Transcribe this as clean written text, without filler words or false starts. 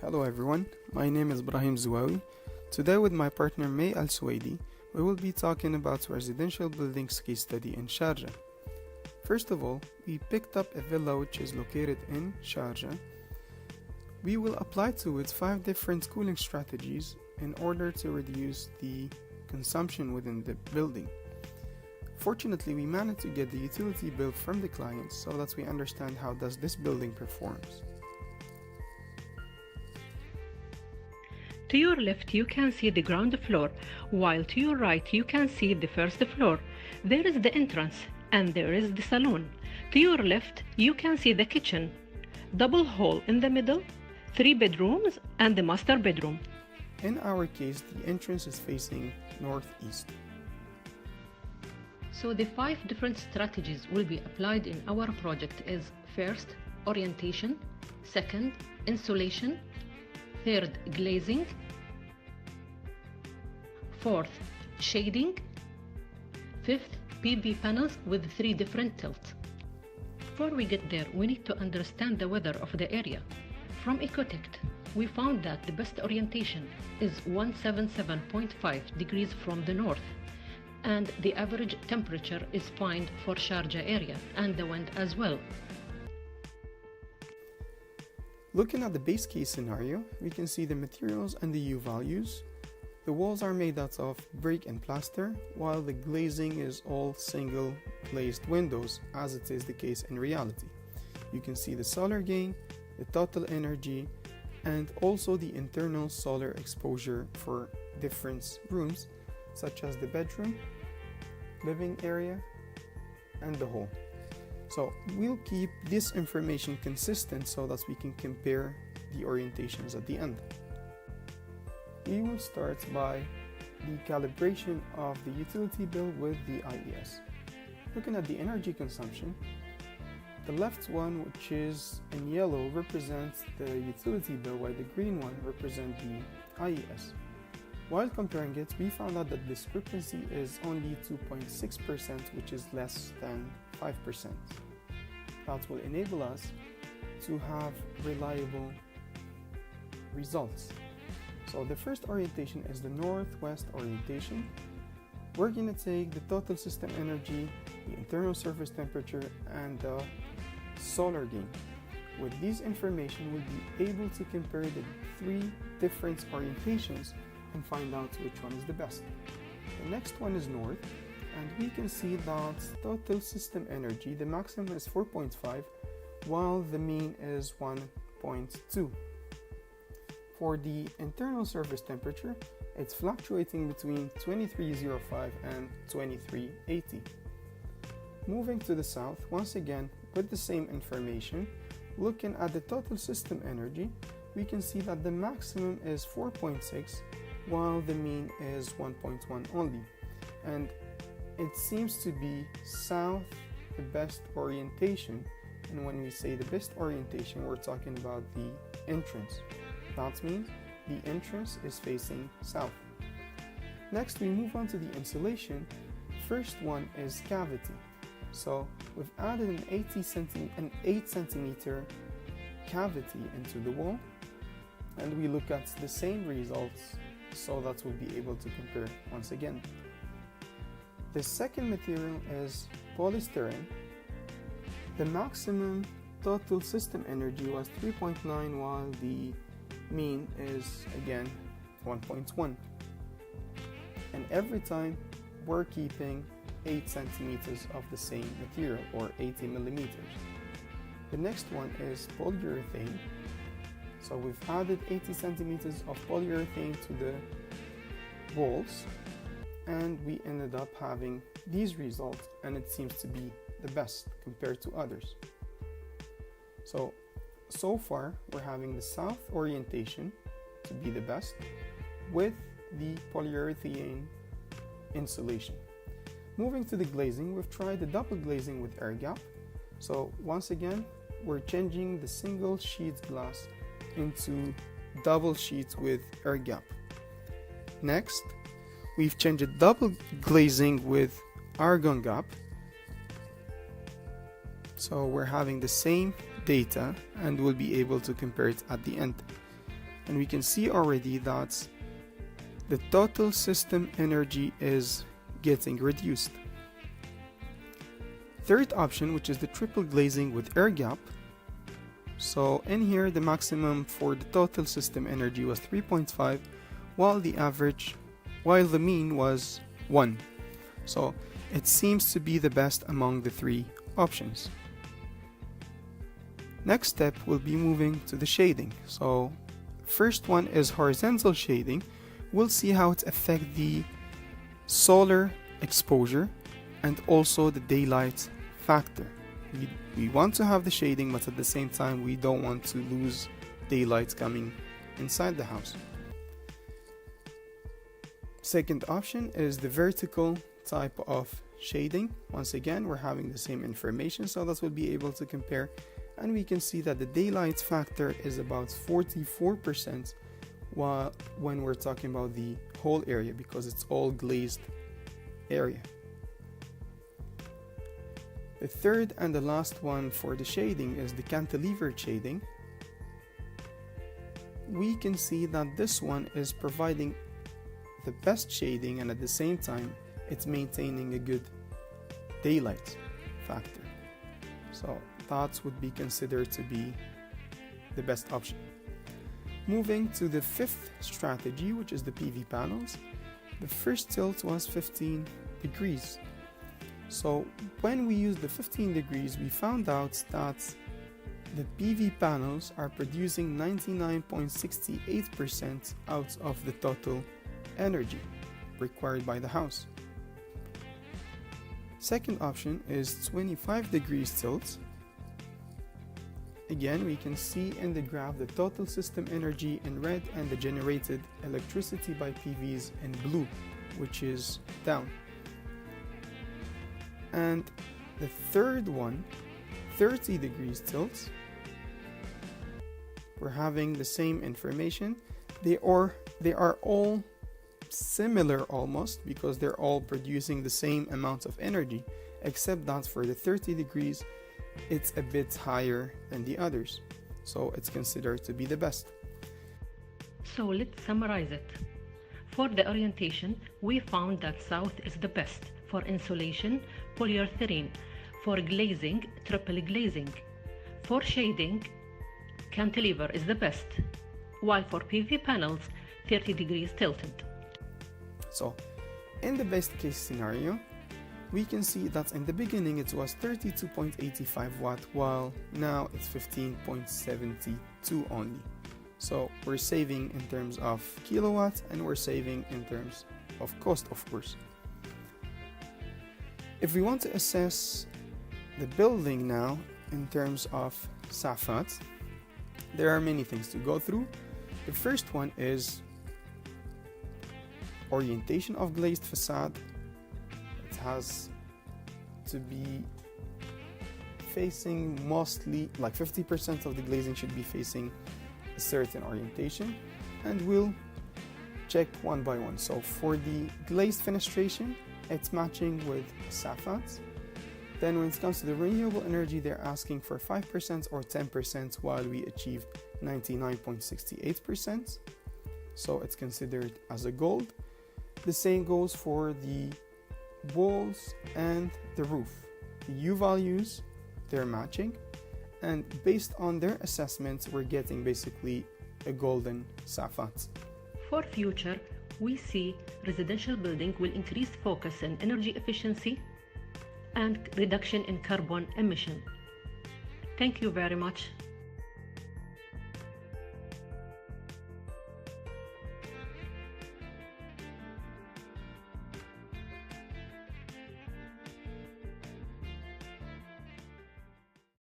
Hello everyone, my name is Brahim. Today with my partner May Al Suwaidi, we will be talking about residential buildings case study in Sharjah. First of all, we picked up a villa which is located in Sharjah. We will apply to it 5 different cooling strategies in order to reduce the consumption within the building. Fortunately, we managed to get the utility bill from the client so that we understand how does this building performs. To your left you can see the ground floor, while to your right you can see the first floor. There is the entrance and there is the salon. To your left you can see the kitchen, double hall in the middle, 3 bedrooms and the master bedroom. In our case, the entrance is facing northeast. So the 5 different strategies will be applied in our project is: first, orientation; second, insulation; third, glazing; fourth, shading; fifth, PV panels with 3 different tilts. Before we get there, we need to understand the weather of the area. From Ecotect, we found that the best orientation is 177.5 degrees from the north, and the average temperature is fine for Sharjah area, and the wind as well. Looking at the base case scenario, we can see the materials and the U values. The walls are made out of brick and plaster, while the glazing is all single glazed windows, as it is the case in reality. You can see the solar gain, the total energy, and also the internal solar exposure for different rooms, such as the bedroom, living area, and the hall. So we'll keep this information consistent so that we can compare the orientations at the end. We will start by the calibration of the utility bill with the IES. Looking at the energy consumption, the left one, which is in yellow, represents the utility bill, while the green one represents the IES. While comparing it, we found out that discrepancy is only 2.6%, which is less than 5%. That will enable us to have reliable results. So the first orientation is the northwest orientation. We're going to take the total system energy, the internal surface temperature, and the solar gain. With these information, we'll be able to compare the 3 different orientations and find out which one is the best. The next one is north, and we can see that total system energy, the maximum is 4.5, while the mean is 1.2. For the internal surface temperature, it's fluctuating between 2305 and 2380. Moving to the south, once again with the same information, looking at the total system energy, we can see that the maximum is 4.6, while the mean is 1.1 only. And it seems to be south the best orientation, and when we say the best orientation, we're talking about the entrance. That means the entrance is facing south. Next, we move on to the insulation. First one is cavity. So we've added an 8 centimeter cavity into the wall, and we look at the same results so that we'll be able to compare once again. The second material is polystyrene. The maximum total system energy was 3.9, while the mean is again 1.1. And every time we're keeping 8 centimeters of the same material, or 80 millimeters. The next one is polyurethane. So we've added 80 centimeters of polyurethane to the walls, and we ended up having these results, and it seems to be the best compared to others. So far we're having the south orientation to be the best with the polyurethane insulation. Moving to the glazing, we've tried the double glazing with air gap. So once again, we're changing the single sheet glass into double sheets with air gap. Next, we've changed double glazing with argon gap. So we're having the same data and we'll be able to compare it at the end. and we can see already that the total system energy is getting reduced. Third option, which is the triple glazing with air gap. So in here the maximum for the total system energy was 3.5, while the mean was 1. So it seems to be the best among the three options. Next step will be moving to the shading. So first one is horizontal shading. We'll see how it affects the solar exposure and also the daylight factor. We want to have the shading, but at the same time we don't want to lose daylight coming inside the house. Second option is the vertical type of shading. Once again, we're having the same information, so that we'll be able to compare, and we can see that the daylight factor is about 44% when we're talking about the whole area, because it's all glazed area. The third and the last one for the shading is the cantilever shading. We can see that this one is providing the best shading, and at the same time it's maintaining a good daylight factor. So that would be considered to be the best option. Moving to the fifth strategy, which is the PV panels. The first tilt was 15 degrees. So when we used the 15 degrees, we found out that the PV panels are producing 99.68% out of the total energy required by the house. Second option is 25 degrees tilt. Again, we can see in the graph the total system energy in red and the generated electricity by PVs in blue, which is down. And the third one, 30 degrees tilt, we're having the same information. They are all similar almost, because they're all producing the same amount of energy, except that for the 30 degrees it's a bit higher than the others, so it's considered to be the best. So let's summarize it. For the orientation, we found that south is the best. For insulation, polyurethane. For glazing, triple glazing. For shading, cantilever is the best, while for PV panels, 30 degrees tilted. So in the best case scenario, we can see that in the beginning it was 32.85 watt, while now it's 15.72 only. So we're saving in terms of kilowatts, and we're saving in terms of cost, of course. If we want to assess the building now in terms of SAFAT, there are many things to go through. The first one is orientation of glazed facade. It has to be facing mostly, like 50% of the glazing should be facing a certain orientation, and we'll check one by one. So for the glazed fenestration, it's matching with SAFAT. Then when it comes to the renewable energy, they're asking for 5% or 10%, while we achieved 99.68%. So it's considered as a gold. The same goes for the walls and the roof. The U values, they're matching, and based on their assessments, we're getting basically a golden SAFAT. For future, we see residential building will increase focus on energy efficiency and reduction in carbon emission. Thank you very much.